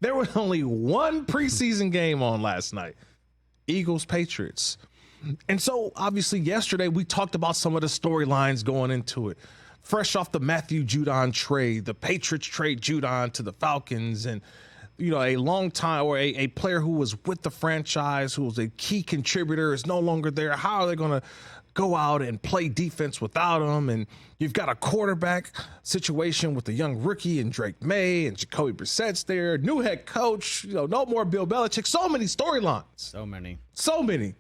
There was only one preseason game on last night. Eagles, Patriots. And so obviously yesterday we talked about some of the storylines going into it. Fresh off the Matthew Judon trade, the Patriots trade Judon to the Falcons, and a long time, or a player who was with the franchise, who was a key contributor, is no longer there. How are they going to go out and play defense without him? And you've got a quarterback situation with the young rookie and Drake Maye, and Jacoby Brissett's there, new head coach, no more Bill Belichick. So many storylines. So many.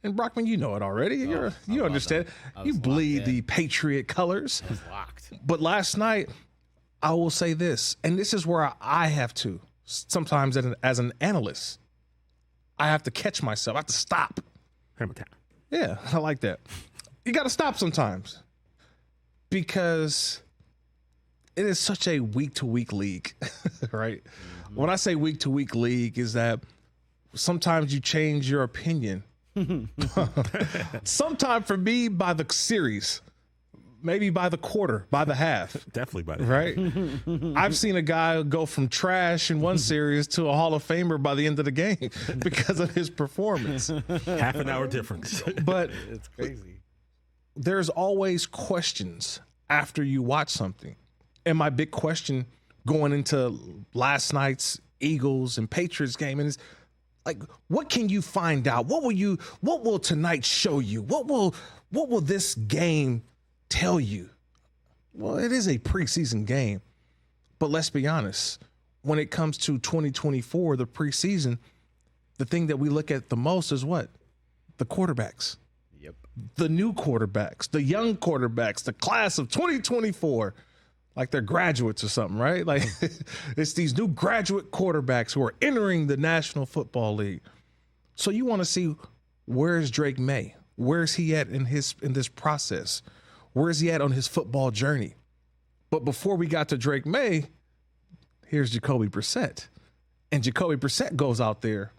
And Brockman, you know it already. You understand. You bleed the Patriot colors. I was locked. But last night, I will say this, and this is where I have to. Sometimes as an analyst, I have to catch myself. I have to stop. Hammer time. Yeah, I like that. You got to stop sometimes because it is such a week-to-week league, right? Mm-hmm. When I say week-to-week league is that sometimes you change your opinion. Sometimes for me by the series, maybe by the quarter, by the half. Definitely by the right? I've seen a guy go from trash in one series to a Hall of Famer by the end of the game because of his performance. Half an hour difference. But it's crazy. There's always questions after you watch something. And my big question going into last night's Eagles and Patriots game is, like, what can you find out? What will tonight show you? What will this game tell you? Well, it is a preseason game, but let's be honest. When it comes to 2024, the preseason, the thing that we look at the most is what? The quarterbacks. Yep. The new quarterbacks, the young quarterbacks, the class of 2024, like they're graduates or something, right? Like it's these new graduate quarterbacks who are entering the National Football League. So you want to see, where's Drake Maye? Where's he at in this process? Where is he at on his football journey? But before we got to Drake Maye, here's Jacoby Brissett. And Jacoby Brissett goes out there.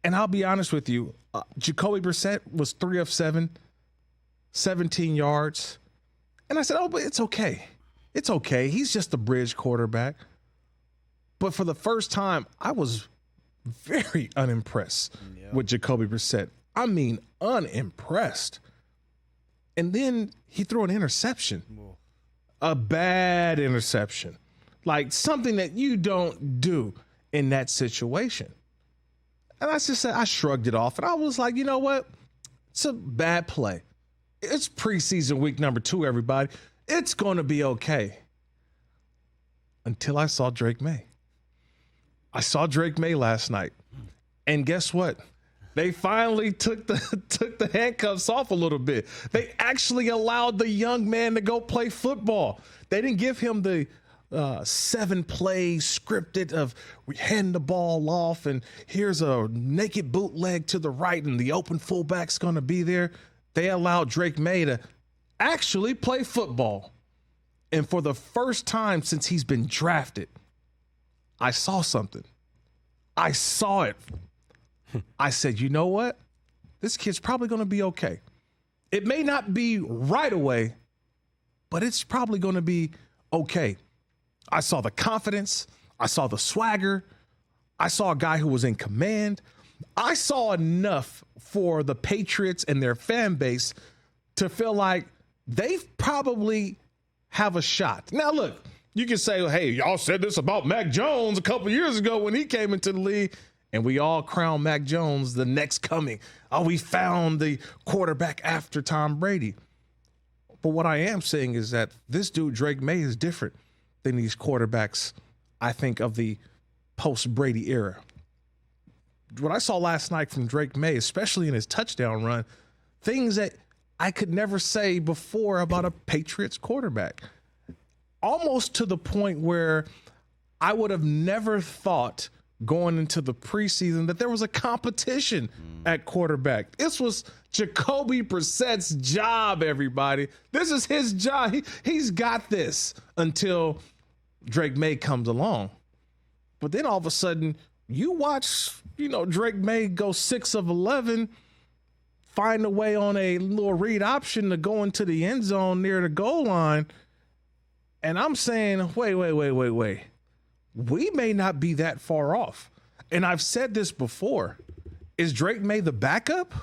And I'll be honest with you, Jacoby Brissett was 3 of 7, 17 yards. And I said, oh, but it's okay. It's okay. He's just a bridge quarterback. But for the first time, I was very unimpressed with Jacoby Brissett. I mean, unimpressed. And then he threw an interception, a bad interception, like something that you don't do in that situation. And I just said, I shrugged it off, and I was like, you know what? It's a bad play. It's preseason week number 2, everybody. It's going to be okay. Until I saw Drake Maye. I saw Drake Maye last night. And guess what? They finally took the handcuffs off a little bit. They actually allowed the young man to go play football. They didn't give him the 7 plays scripted of we hand the ball off and here's a naked bootleg to the right and the open fullback's going to be there. They allowed Drake Maye to actually play football. And for the first time since he's been drafted, I saw something. I saw it. I said, you know what? This kid's probably going to be okay. It may not be right away, but it's probably going to be okay. I saw the confidence. I saw the swagger. I saw a guy who was in command. I saw enough for the Patriots and their fan base to feel like they probably have a shot. Now, look, you can say, hey, y'all said this about Mac Jones a couple years ago when he came into the league. And we all crown Mac Jones the next coming. Oh, we found the quarterback after Tom Brady. But what I am saying is that this dude, Drake Maye, is different than these quarterbacks, I think, of the post-Brady era. What I saw last night from Drake Maye, especially in his touchdown run, things that I could never say before about a Patriots quarterback. Almost to the point where I would have never thought going into the preseason that there was a competition at quarterback. This was Jacoby Brissett's job, everybody. This is his job. He's got this until Drake Maye comes along. But then all of a sudden, you watch, Drake Maye go 6 of 11, find a way on a little read option to go into the end zone near the goal line. And I'm saying, wait. we may not be that far off. And I've said this before. Is Drake Maye the backup?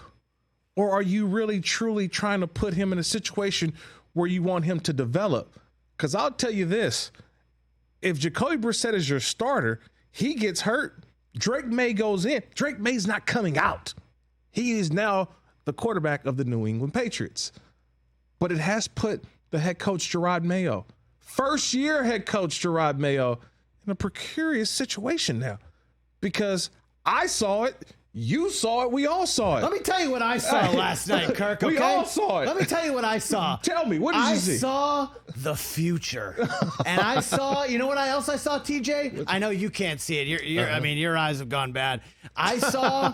Or are you really, truly trying to put him in a situation where you want him to develop? Because I'll tell you this. If Jacoby Brissett is your starter, he gets hurt, Drake Maye goes in. Drake Maye's not coming out. He is now the quarterback of the New England Patriots. But it has put the head coach, Jerod Mayo, first-year head coach Jerod Mayo, in a precarious situation now. Because I saw it, you saw it, we all saw it. Let me tell you what I saw last night, Kirk, okay? We all saw it. Let me tell you what I saw. Tell me, what did you see? I saw the future. And I saw, you know what else I saw, TJ? I know you can't see it. I mean, your eyes have gone bad. I saw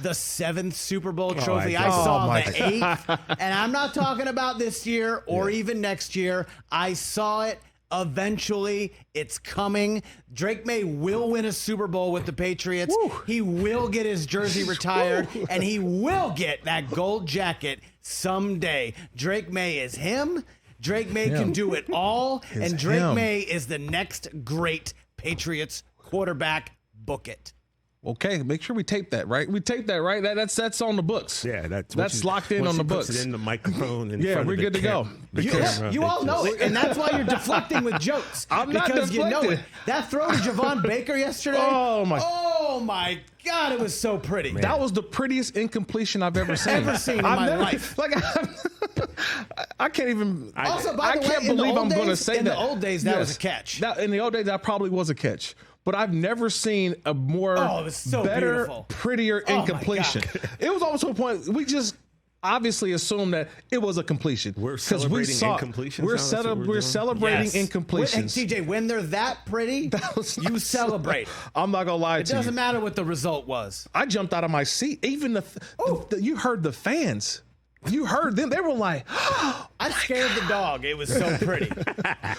the 7th Super Bowl trophy. I saw the 8th. And I'm not talking about this year or even next year. I saw it. Eventually, it's coming. Drake Maye will win a Super Bowl with the Patriots. Woo. He will get his jersey retired, and he will get that gold jacket someday. Drake Maye is him. Drake Maye can do it all, and Drake Maye is the next great Patriots quarterback. Book it. Okay, make sure we tape that, right? We tape that, right? That's on the books. Yeah, that's locked in on the books. Puts it in the microphone. We're good to go. You all know it, and that's why you're deflecting with jokes. I'm not deflecting. You know it. That throw to Javon Baker yesterday. Oh my God, it was so pretty. Man. That was the prettiest incompletion I've ever seen. In my life. I can't even. Also, by the way, can't believe I'm going to say that. In the old days, that was a catch. In the old days, that probably was a catch. But I've never seen a more better, beautiful, prettier incompletion. It was almost to a point we just obviously assumed that it was a completion. We're celebrating incompletions. We're celebrating incompletions. TJ, when they're that pretty, you celebrate. I'm not gonna lie to you. It doesn't matter what the result was. I jumped out of my seat. Even you heard the fans. You heard them. They were like, I scared the dog. It was so pretty.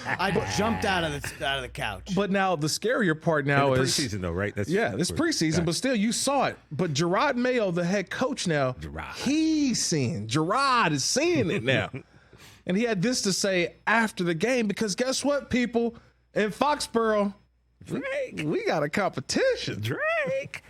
I jumped out of the couch. But now the scarier part now is preseason, though, right? It's preseason, but still you saw it. But Jerod Mayo, the head coach now, Jerod is seeing it now. And he had this to say after the game, because guess what, people in Foxborough, Drake, we got a competition. Drake.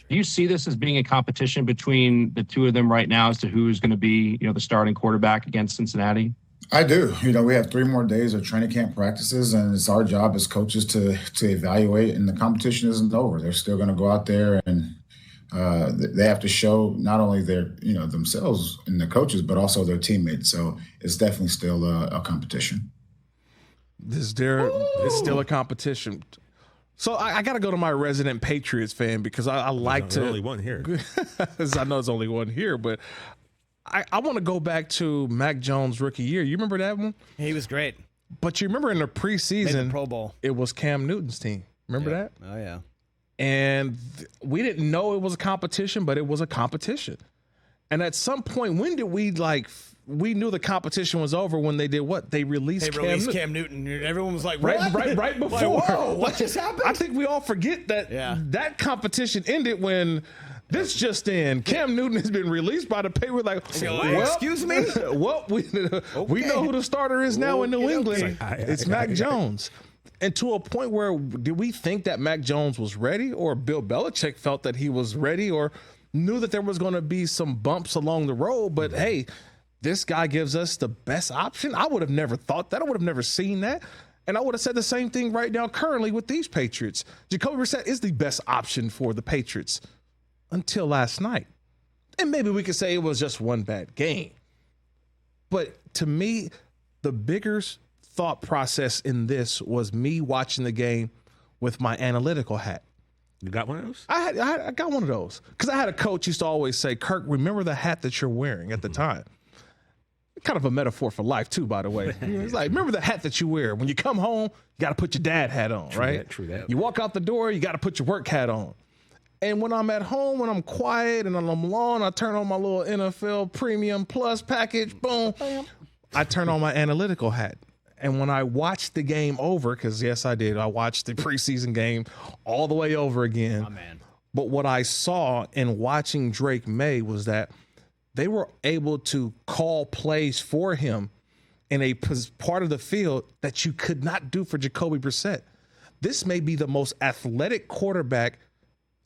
Do you see this as being a competition between the two of them right now as to who's going to be, the starting quarterback against Cincinnati? I do. We have 3 more days of training camp practices, and it's our job as coaches to evaluate, and the competition isn't over. They're still going to go out there, and they have to show not only their, themselves and the coaches, but also their teammates. So it's definitely still a competition. It's still a competition. So I got to go to my resident Patriots fan because I like to. There's only one here. I know there's only one here, but I want to go back to Mac Jones' rookie year. You remember that one? He was great. But you remember in the preseason, made the Pro Bowl. It was Cam Newton's team. Remember that? Oh, yeah. And we didn't know it was a competition, but it was a competition. And at some point, when did we we knew the competition was over when they did what? They released Cam Newton. Everyone was like, right before. Whoa, what just happened? I think we all forget that that competition ended when this just in. Cam Newton has been released by the pay. We're like, excuse me? We know who the starter is now in New England. It's Mac Jones. And to a point where, did we think that Mac Jones was ready, or Bill Belichick felt that he was ready, or knew that there was going to be some bumps along the road? But hey, this guy gives us the best option. I would have never thought that. I would have never seen that. And I would have said the same thing right now currently with these Patriots. Jacoby Brissett is the best option for the Patriots until last night. And maybe we could say it was just one bad game. But to me, the bigger thought process in this was me watching the game with my analytical hat. You got one of those? I got one of those. Because I had a coach used to always say, Kirk, remember the hat that you're wearing at the time. Kind of a metaphor for life, too, by the way. It's like, remember the hat that you wear. When you come home, you got to put your dad hat on, right? True that. You walk out the door, you got to put your work hat on. And when I'm at home, when I'm quiet and I'm alone, I turn on my little NFL Premium Plus package, boom. I turn on my analytical hat. And when I watched the game over, because yes, I did. I watched the preseason game all the way over again. Oh, man. But what I saw in watching Drake Maye was that they were able to call plays for him in a part of the field that you could not do for Jacoby Brissett. this may be the most athletic quarterback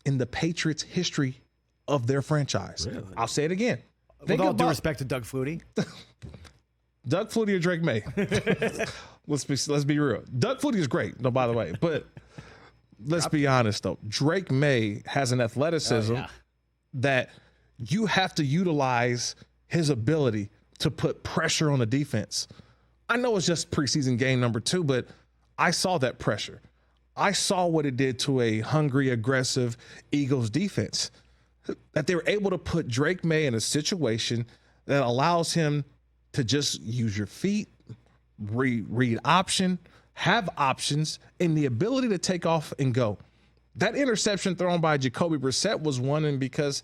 in the Patriots' history of their franchise. Really? I'll say it again. With all due respect to Doug Flutie. Doug Flutie or Drake Maye? Let's be real. Doug Flutie is great, no, by the way. But let's be honest, though. Drake Maye has an athleticism that you have to utilize his ability to put pressure on the defense. I know it's just preseason game number 2, but I saw that pressure. I saw what it did to a hungry, aggressive Eagles defense. That they were able to put Drake Maye in a situation that allows him to just use your feet, read option, have options, and the ability to take off and go. That interception thrown by Jacoby Brissett was one, and because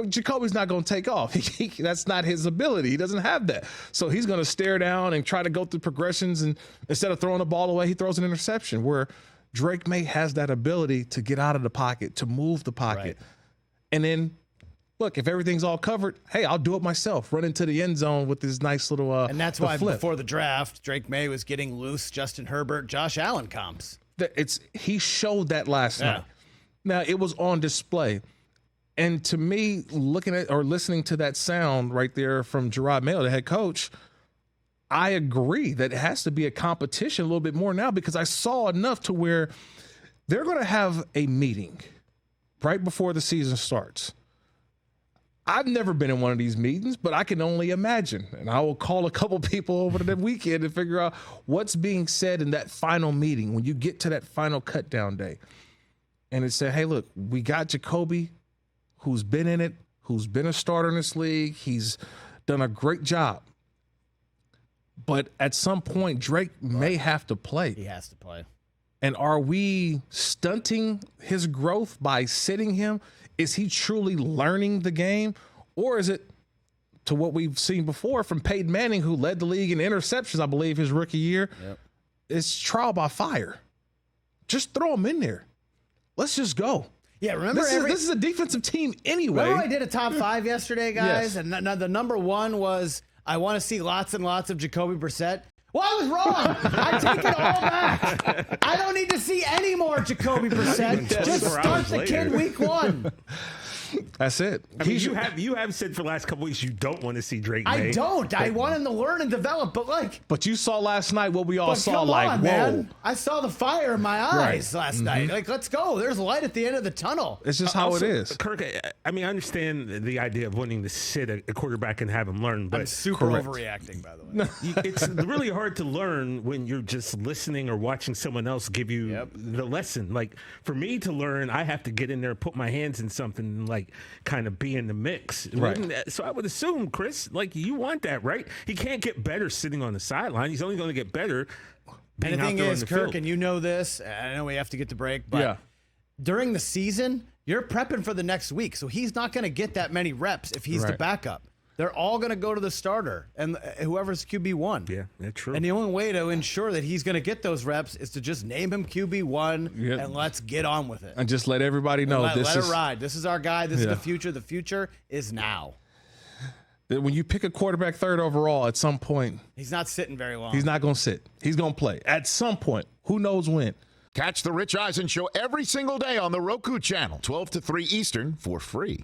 Jacoby's not going to take off. That's not his ability. He doesn't have that. So he's going to stare down and try to go through progressions, and instead of throwing the ball away, he throws an interception, where Drake Maye has that ability to get out of the pocket, to move the pocket. Right. And then, look, if everything's all covered, hey, I'll do it myself. Run into the end zone with this nice little and that's why flip. Before the draft, Drake Maye was getting loose Justin Herbert, Josh Allen comps. He showed that last night. Now, it was on display. And to me, looking at or listening to that sound right there from Jerod Mayo, the head coach, I agree that it has to be a competition a little bit more now, because I saw enough to where they're going to have a meeting right before the season starts. I've never been in one of these meetings, but I can only imagine. And I will call a couple people over the weekend and figure out what's being said in that final meeting when you get to that final cut down day. And it said, hey, look, we got Jacoby, who's been in it, who's been a starter in this league. He's done a great job. But at some point, Drake may have to play. He has to play. And are we stunting his growth by sitting him? Is he truly learning the game? Or is it to what we've seen before from Peyton Manning, who led the league in interceptions, I believe, his rookie year? Yep. It's trial by fire. Just throw him in there. Let's just go. Yeah, remember this is a defensive team anyway. Remember I did a top 5 yesterday, guys? Yes. And the number 1 was I want to see lots and lots of Jacoby Brissett. Well, I was wrong. I take it all back. I don't need to see any more Jacoby Brissett. Just start the kid week 1. That's it. I mean, you have said for the last couple weeks you don't want to see Drake Maye. I don't. I want him to learn and develop, But you saw last night what we all saw. Whoa! Man. I saw the fire in my eyes last night. Like, let's go. There's light at the end of the tunnel. It's just how it is. Kirk, I mean, I understand the idea of wanting to sit a quarterback and have him learn, but I'm super overreacting, by the way. It's really hard to learn when you're just listening or watching someone else give you the lesson. Like, for me to learn, I have to get in there, put my hands in something, and kind of be in the mix. Right. So I would assume, Chris, you want that, right? He can't get better sitting on the sideline. He's only going to get better being out there on the field. And the thing is, Kirk, and you know this, I know we have to get to break, but during the season, you're prepping for the next week, so he's not going to get that many reps if he's the backup. They're all going to go to the starter and whoever's QB1. Yeah, that's true. And the only way to ensure that he's going to get those reps is to just name him QB1 and let's get on with it. And just let everybody know let it ride. This is our guy. This is the future. The future is now. When you pick a quarterback 3rd overall, at some point, he's not sitting very long. He's not going to sit. He's going to play. At some point, who knows when. Catch the Rich Eisen Show every single day on the Roku channel, 12 to 3 Eastern, for free.